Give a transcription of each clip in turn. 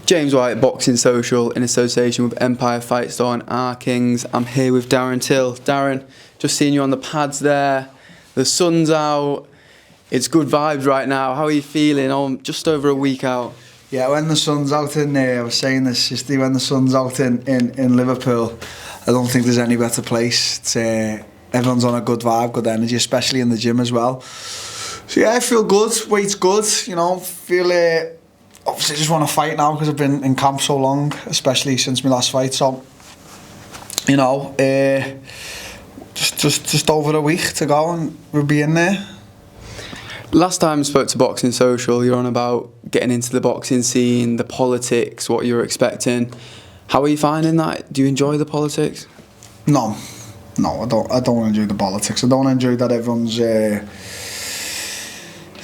James White, Boxing Social, in association with Empire Fight Store and R Kings. I'm here with Darren Till. Darren, just seeing you on the pads there. The sun's out. It's good vibes right now. How are you feeling? Just over a week out. Yeah, when the sun's out in I was saying this yesterday, when the sun's out in Liverpool, I don't think there's any better place. It's, everyone's on a good vibe, good energy, especially in the gym as well. So yeah, I feel good, weight's good, you know, feel obviously just want to fight now because I've been in camp so long, especially since my last fight, so you know, just over a week to go and we'll be in there. Last time I spoke to Boxing Social, you're on about getting into the boxing scene, the politics, what you were expecting. How are you finding that? Do you enjoy the politics? No, I don't enjoy the politics. I don't enjoy that everyone's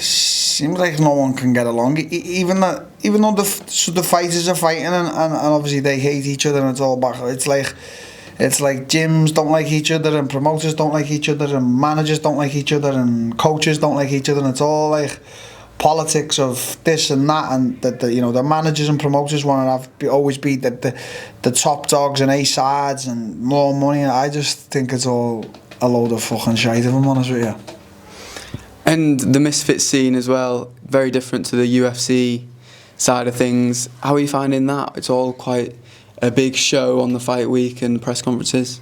seems like no one can get along. Even though the fighters are fighting and obviously they hate each other and it's all back. It's like gyms don't like each other and promoters don't like each other and managers don't like each other and coaches don't like each other, and it's all like politics of this and that, and that you know, the managers and promoters want to always be the top dogs and A-sides and more money. I just think it's all a load of fucking shite, if I'm honest with you. And the Misfits scene as well, very different to the UFC side of things. How are you finding that? It's all quite a big show on the fight week and press conferences.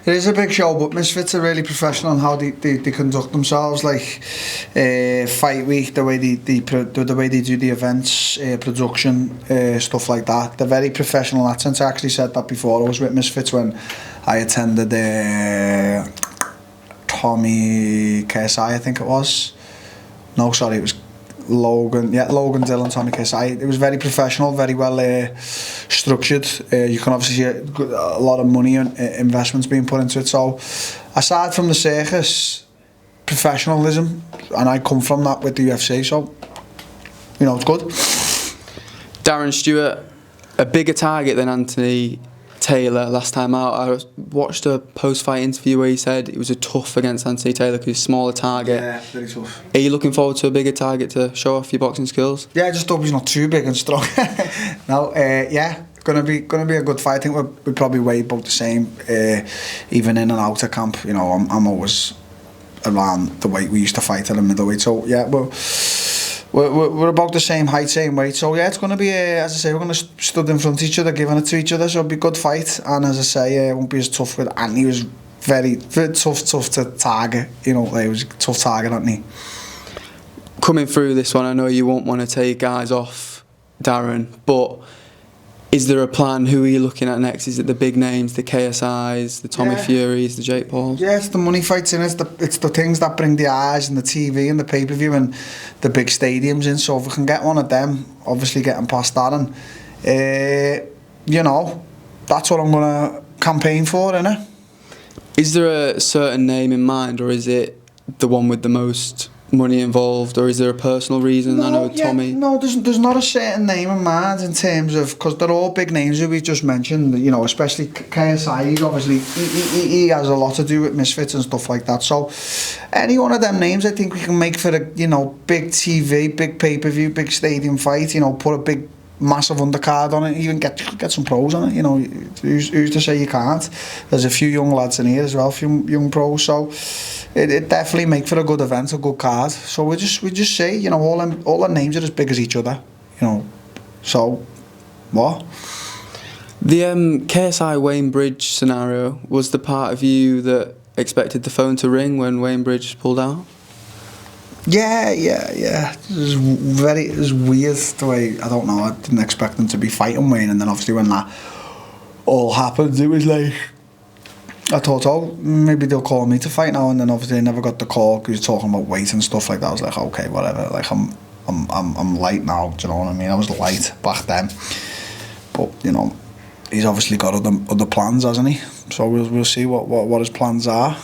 It is a big show, but Misfits are really professional in how they conduct themselves. Like fight week, the way they do the events, production, stuff like that. They're very professional in that sense. I actually said that before. I was with Misfits when I attended Tommy KSI, I think it was. No, sorry, it was Logan. Yeah, Logan Till and Tommy KSI. It was very professional, very well structured. You can obviously see a lot of money and investments being put into it. So, aside from the circus, professionalism, and I come from that with the UFC. So, you know, it's good. Darren Stewart, a bigger target than Anthony Taylor last time out. I watched a post-fight interview where he said it was a tough against Anthony Taylor because he's a smaller target. Yeah, very tough. Are you looking forward to a bigger target to show off your boxing skills? Yeah, I just hope he's not too big and strong. No, yeah, gonna be a good fight. I think we probably weigh about the same, even in and out of camp. You know, I'm always around the weight we used to fight at a middleweight. So yeah, we're about the same height, same weight. So yeah, it's going to be, as I say, we're going to stood in front of each other, giving it to each other. So it'll be a good fight. And as I say, it won't be as tough with Anthony. He was very, very tough to target. You know, he was a tough target, Anthony. Coming through this one, I know you won't want to take guys off Darren, but is there a plan? Who are you looking at next? Is it the big names, the KSIs, the Tommy Furies, the Jake Pauls? Yeah, it's the money fights in it. It's the things that bring the eyes and the TV and the pay-per-view and the big stadiums in. So if we can get one of them, obviously getting past that, and you know, that's what I'm going to campaign for, innit? Is there a certain name in mind, or is it the one with the most money involved, or is there a personal reason? No, I know Tommy. No, there's not a certain name in mind in terms of, because they're all big names that we've just mentioned. You know, especially KSI. He's obviously he has a lot to do with Misfits and stuff like that. So any one of them names, I think we can make for a big TV, big pay-per-view, big stadium fight. You know, put a big massive undercard on it, even get some pros on it. You know, who's to say you can't? There's a few young lads in here as well, a few young pros. So it definitely make for a good event, a good card. So we just say, you know, all the names are as big as each other. You know, so what? The KSI Wayne Bridge scenario, was the part of you that expected the phone to ring when Wayne Bridge pulled out? Yeah. It was weird the way, I don't know, I didn't expect them to be fighting Wayne, and then obviously when that all happened, it was like, I thought, oh, maybe they'll call me to fight now, and then obviously I never got the call because he was talking about weight and stuff like that. I was like, okay, whatever, like I'm light now, do you know what I mean? I was light back then, but you know, he's obviously got other plans, hasn't he? So we'll see what his plans are.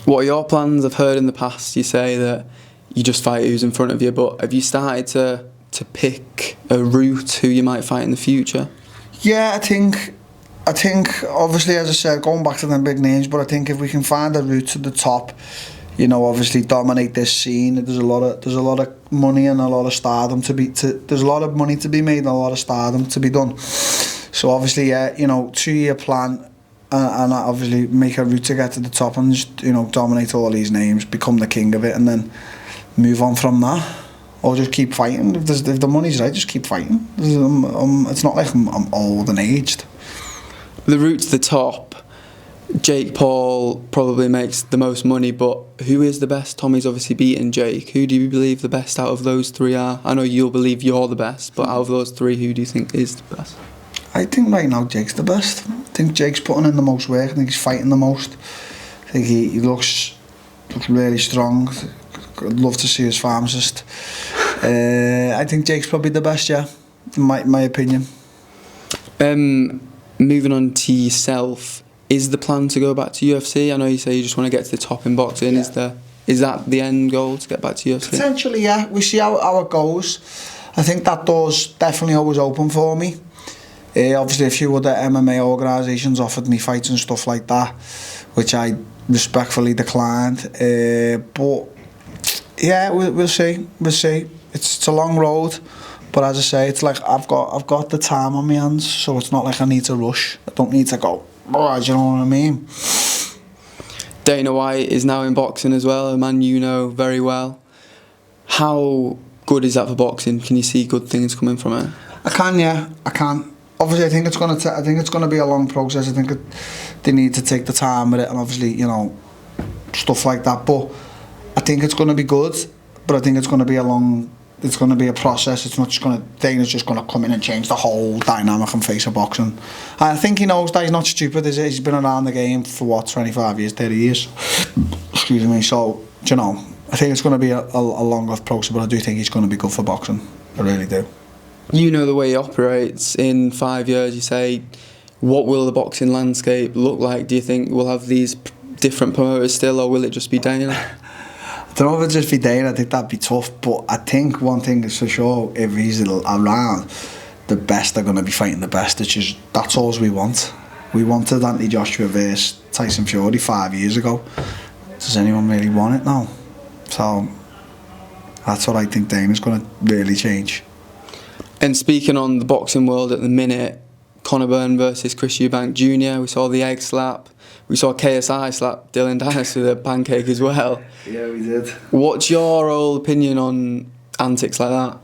What are your plans? I've heard in the past you say that you just fight who's in front of you, but have you started to pick a route who you might fight in the future? Yeah, I think obviously, as I said, going back to them big names, but I think if we can find a route to the top, you know, obviously dominate this scene. There's a lot of money and a lot of stardom there's a lot of money to be made and a lot of stardom to be done. So obviously, yeah, you know, 2-year plan, and obviously make a route to get to the top and just, you know, dominate all these names, become the king of it, and then move on from that. Or just keep fighting. If the money's right, just keep fighting. It's not like I'm old and aged. The route to the top, Jake Paul probably makes the most money, but who is the best? Tommy's obviously beaten Jake. Who do you believe the best out of those three are? I know you'll believe you're the best, but out of those three, who do you think is the best? I think right now Jake's the best. I think Jake's putting in the most work. I think he's fighting the most. I think he looks really strong. I'd love to see his pharmacist. I think Jake's probably the best, yeah, in my opinion. Moving on to yourself, is the plan to go back to UFC? I know you say you just want to get to the top in boxing. Yeah. Is that the end goal, to get back to UFC? Potentially, yeah. We see how it goes. I think that door's definitely always open for me. Obviously, a few other MMA organisations offered me fights and stuff like that, which I respectfully declined. But yeah, we'll see. We'll see. It's a long road, but as I say, it's like I've got the time on my hands, so it's not like I need to rush. I don't need to go. Oh, do you know what I mean? Dana White is now in boxing as well, a man you know very well. How good is that for boxing? Can you see good things coming from it? I can, yeah. I can. Obviously, I think it's gonna be a long process. I think they need to take the time with it, and obviously, you know, stuff like that. But I think it's gonna be good. But I think it's gonna be it's going to be a process. It's not just Dana's just going to come in and change the whole dynamic and face of boxing. And I think he knows that. He's not stupid, is he? He's been around the game for what, 25 years, 30 years? Excuse me. So, you know, I think it's going to be a longer process, but I do think he's going to be good for boxing. I really do. You know the way he operates. In 5 years, you say, what will the boxing landscape look like? Do you think we'll have these different promoters still, or will it just be Dana? I don't know if it'd just be Dana. I think that'd be tough, but I think one thing is for sure, if he's around, the best are going to be fighting the best. That's all we want. We wanted Anthony Joshua versus Tyson Fury 5 years ago. Does anyone really want it now? So that's what I think Dana's going to really change. And speaking on the boxing world at the minute, Connor Benn versus Chris Eubank Jr. We saw the egg slap. We saw KSI slap Dylan Dennis with a pancake as well. Yeah, we did. What's your whole opinion on antics like that?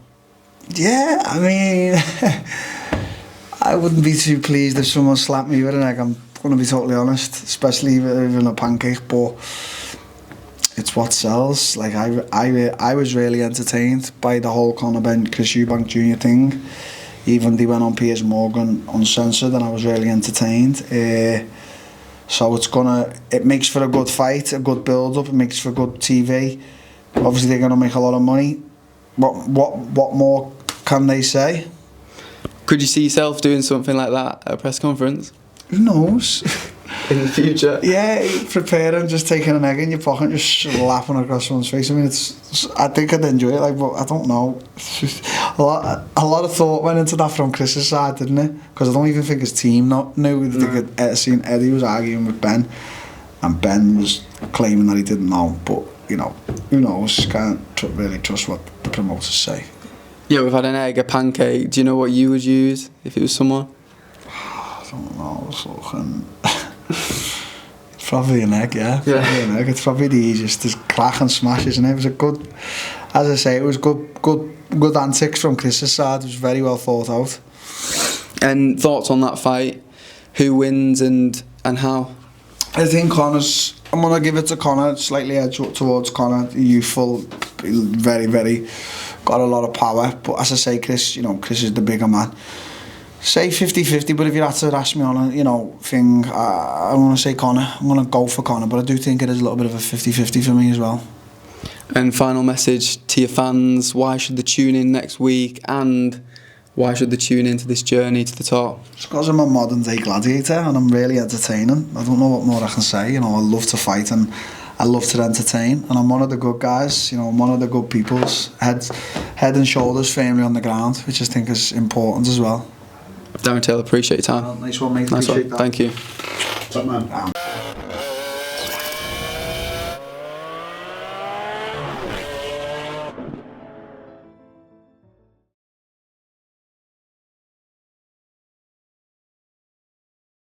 Yeah, I mean, I wouldn't be too pleased if someone slapped me with an egg. I'm going to be totally honest, especially even a pancake. But it's what sells. Like I was really entertained by the whole Conor Benn, Chris Eubank Jr. thing. Even they went on Piers Morgan uncensored, and I was really entertained. So it makes for a good fight, a good build-up. It makes for good TV. Obviously, they're gonna make a lot of money. What more can they say? Could you see yourself doing something like that at a press conference? Who knows? In the future? Yeah, preparing, just taking an egg in your pocket and just laughing across someone's face. I mean, I think I'd enjoy it, like, but I don't know. A lot of thought went into that from Chris's side, didn't it? Because I don't even think his team knew. They could seen Eddie was arguing with Ben, and Ben was claiming that he didn't know. But, you know, who knows? Can't really trust what the promoters say. Yeah, we've had an egg, a pancake. Do you know what you would use if it was someone? I don't know. It's probably an egg, yeah. Probably an egg. It's probably the easiest. Just clack and smash, isn't it? It was a good, as I say, it was good antics from Chris's side. It was very well thought out. And thoughts on that fight? Who wins and how? I think I'm going to give it to Connor, slightly edge towards Connor, youthful, very, very, got a lot of power. But as I say, Chris is the bigger man. Say 50-50, but if you had to ask me on a, thing, I want to say Connor. I'm going to go for Connor, but I do think it is a little bit of a 50-50 for me as well. And final message to your fans, why should they tune in next week, and why should they tune into this journey to the top? It's because I'm a modern day gladiator and I'm really entertaining. I don't know what more I can say. I love to fight and I love to entertain, and I'm one of the good guys. I'm one of the good people's head and shoulders firmly on the ground, which I think is important as well. Darren Till, appreciate your time. Nice one, mate. Nice one. That. Thank you. Top man.